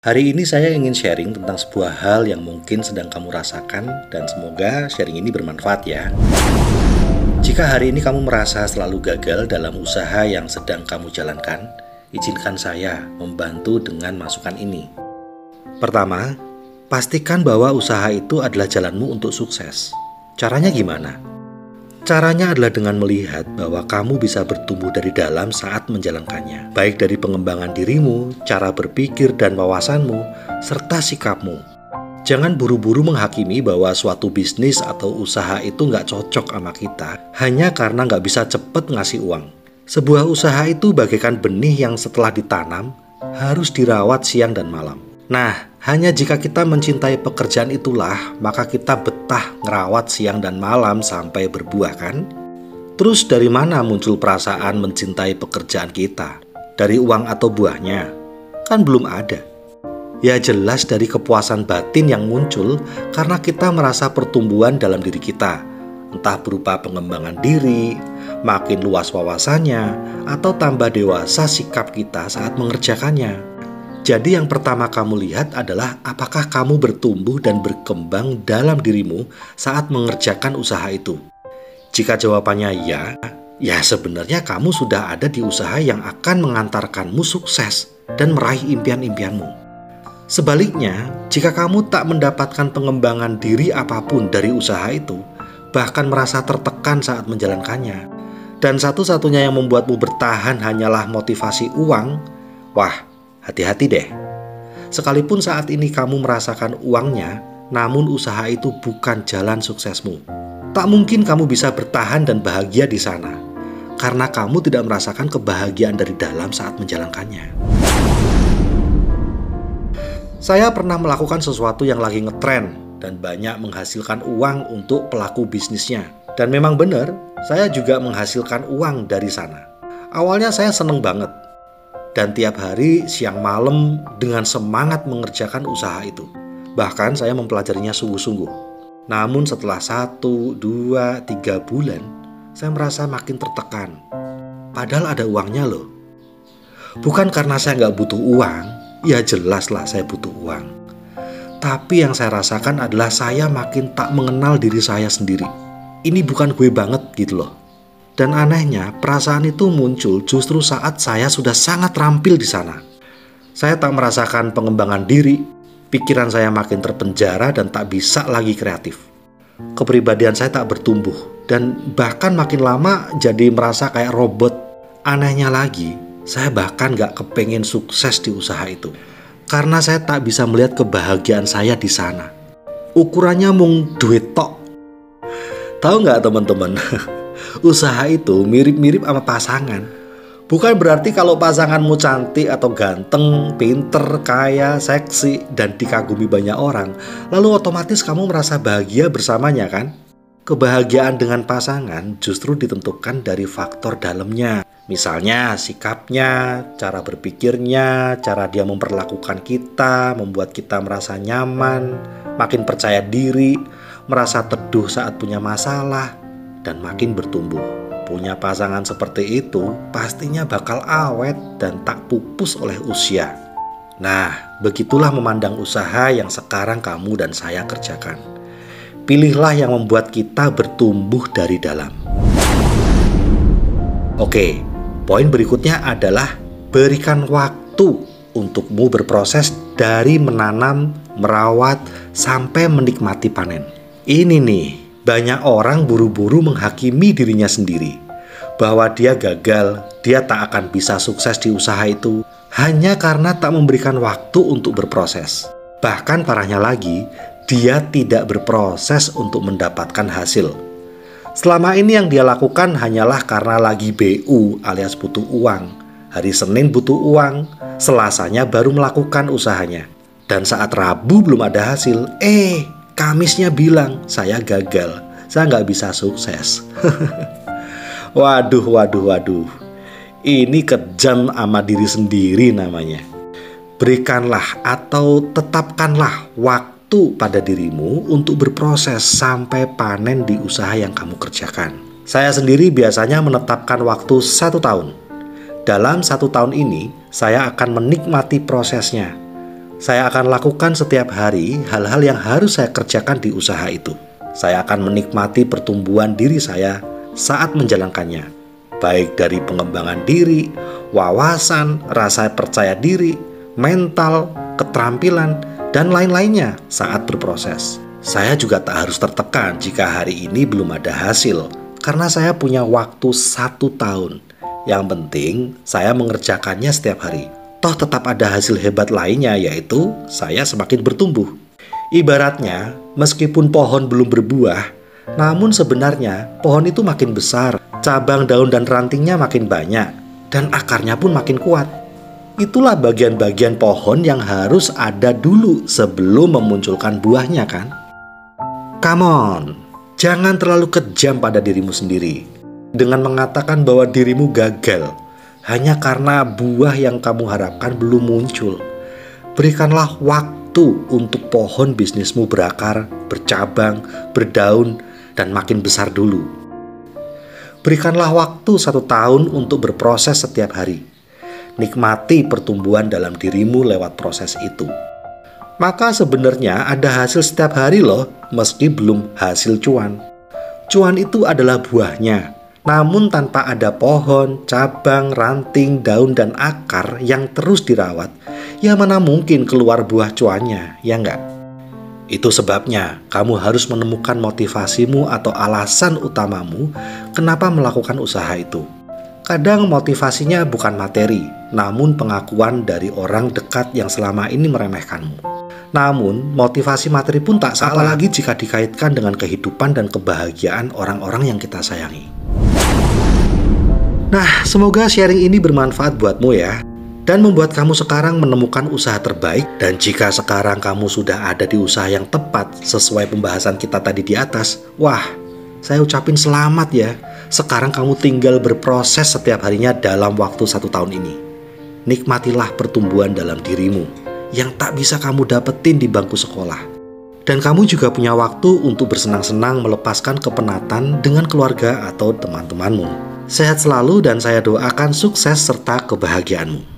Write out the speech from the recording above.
Hari ini saya ingin sharing tentang sebuah hal yang mungkin sedang kamu rasakan dan semoga sharing ini bermanfaat ya. Jika hari ini kamu merasa selalu gagal dalam usaha yang sedang kamu jalankan, izinkan saya membantu dengan masukan ini. Pertama, pastikan bahwa usaha itu adalah jalanmu untuk sukses. Caranya gimana? Caranya adalah dengan melihat bahwa kamu bisa bertumbuh dari dalam saat menjalankannya, baik dari pengembangan dirimu, cara berpikir dan wawasanmu, serta sikapmu. Jangan buru-buru menghakimi bahwa suatu bisnis atau usaha itu nggak cocok sama kita, hanya karena nggak bisa cepet ngasih uang. Sebuah usaha itu bagaikan benih yang setelah ditanam, harus dirawat siang dan malam. Nah, hanya jika kita mencintai pekerjaan itulah, maka kita betah ngerawat siang dan malam sampai berbuah kan? Terus dari mana muncul perasaan mencintai pekerjaan kita? Dari uang atau buahnya? Kan belum ada. Ya jelas dari kepuasan batin yang muncul karena kita merasa pertumbuhan dalam diri kita. Entah berupa pengembangan diri, makin luas wawasannya, atau tambah dewasa sikap kita saat mengerjakannya. Jadi yang pertama kamu lihat adalah apakah kamu bertumbuh dan berkembang dalam dirimu saat mengerjakan usaha itu. Jika jawabannya ya, ya sebenarnya kamu sudah ada di usaha yang akan mengantarkanmu sukses dan meraih impian-impianmu. Sebaliknya, jika kamu tak mendapatkan pengembangan diri apapun dari usaha itu, bahkan merasa tertekan saat menjalankannya, dan satu-satunya yang membuatmu bertahan hanyalah motivasi uang, wah, hati-hati deh. Sekalipun saat ini kamu merasakan uangnya, namun usaha itu bukan jalan suksesmu. Tak mungkin kamu bisa bertahan dan bahagia di sana, karena kamu tidak merasakan kebahagiaan dari dalam saat menjalankannya. Saya pernah melakukan sesuatu yang lagi ngetren dan banyak menghasilkan uang untuk pelaku bisnisnya. Dan memang benar, saya juga menghasilkan uang dari sana. Awalnya saya seneng banget. Dan tiap hari siang malam dengan semangat mengerjakan usaha itu. Bahkan saya mempelajarinya sungguh-sungguh. Namun setelah 1, 2, 3 bulan, saya merasa makin tertekan. Padahal ada uangnya loh. Bukan karena saya nggak butuh uang, ya jelaslah saya butuh uang. Tapi yang saya rasakan adalah saya makin tak mengenal diri saya sendiri. Ini bukan gue banget gitu loh. Dan anehnya, perasaan itu muncul justru saat saya sudah sangat terampil di sana. Saya tak merasakan pengembangan diri, pikiran saya makin terpenjara dan tak bisa lagi kreatif. Kepribadian saya tak bertumbuh, dan bahkan makin lama jadi merasa kayak robot. Anehnya lagi, saya bahkan gak kepengen sukses di usaha itu. Karena saya tak bisa melihat kebahagiaan saya di sana. Ukurannya mung duit tok. Tahu gak teman-teman? Usaha itu mirip-mirip sama pasangan. Bukan berarti kalau pasanganmu cantik atau ganteng, pinter, kaya, seksi, dan dikagumi banyak orang, lalu otomatis kamu merasa bahagia bersamanya kan? Kebahagiaan dengan pasangan justru ditentukan dari faktor dalamnya. Misalnya sikapnya, cara berpikirnya, cara dia memperlakukan kita, membuat kita merasa nyaman, makin percaya diri, merasa teduh saat punya masalah, dan makin bertumbuh. Punya pasangan seperti itu pastinya bakal awet dan tak pupus oleh usia. Nah, begitulah memandang usaha yang sekarang kamu dan saya kerjakan. Pilihlah yang membuat kita bertumbuh dari dalam. Oke, poin berikutnya adalah berikan waktu untukmu berproses dari menanam, merawat, sampai menikmati panen. Ini nih, banyak orang buru-buru menghakimi dirinya sendiri bahwa dia gagal, dia tak akan bisa sukses di usaha itu hanya karena tak memberikan waktu untuk berproses. Bahkan parahnya lagi, dia tidak berproses untuk mendapatkan hasil. Selama ini yang dia lakukan hanyalah karena lagi BU alias butuh uang. Hari Senin butuh uang, Selasanya baru melakukan usahanya. Dan saat Rabu belum ada hasil, Kamisnya bilang, saya gagal, saya nggak bisa sukses. Waduh. Ini kejam sama diri sendiri namanya. Berikanlah atau tetapkanlah waktu pada dirimu untuk berproses sampai panen di usaha yang kamu kerjakan. Saya sendiri biasanya menetapkan waktu 1 tahun. Dalam 1 tahun ini, saya akan menikmati prosesnya. Saya akan lakukan setiap hari hal-hal yang harus saya kerjakan di usaha itu. Saya akan menikmati pertumbuhan diri saya saat menjalankannya, baik dari pengembangan diri, wawasan, rasa percaya diri, mental, keterampilan, dan lain-lainnya saat berproses. Saya juga tak harus tertekan jika hari ini belum ada hasil, karena saya punya waktu 1 tahun. Yang penting, saya mengerjakannya setiap hari. Toh tetap ada hasil hebat lainnya, yaitu saya semakin bertumbuh. Ibaratnya, meskipun pohon belum berbuah, namun sebenarnya pohon itu makin besar, cabang, daun, dan rantingnya makin banyak, dan akarnya pun makin kuat. Itulah bagian-bagian pohon yang harus ada dulu sebelum memunculkan buahnya, kan? Come on, jangan terlalu kejam pada dirimu sendiri dengan mengatakan bahwa dirimu gagal hanya karena buah yang kamu harapkan belum muncul. Berikanlah waktu untuk pohon bisnismu berakar, bercabang, berdaun, dan makin besar dulu. Berikanlah waktu 1 tahun untuk berproses setiap hari. Nikmati pertumbuhan dalam dirimu lewat proses itu. Maka sebenarnya ada hasil setiap hari loh, meski belum hasil cuan. Cuan itu adalah buahnya. Namun tanpa ada pohon, cabang, ranting, daun, dan akar yang terus dirawat, ya mana mungkin keluar buah cuannya, ya enggak? Itu sebabnya kamu harus menemukan motivasimu atau alasan utamamu kenapa melakukan usaha itu. Kadang motivasinya bukan materi, namun pengakuan dari orang dekat yang selama ini meremehkanmu. Namun, motivasi materi pun tak salah, apalagi jika dikaitkan dengan kehidupan dan kebahagiaan orang-orang yang kita sayangi. Nah, semoga sharing ini bermanfaat buatmu ya, dan membuat kamu sekarang menemukan usaha terbaik. Dan jika sekarang kamu sudah ada di usaha yang tepat sesuai pembahasan kita tadi di atas, wah, saya ucapin selamat ya. Sekarang kamu tinggal berproses setiap harinya dalam waktu 1 tahun ini. Nikmatilah pertumbuhan dalam dirimu yang tak bisa kamu dapetin di bangku sekolah. Dan kamu juga punya waktu untuk bersenang-senang melepaskan kepenatan dengan keluarga atau teman-temanmu. Sehat selalu dan saya doakan sukses serta kebahagiaanmu.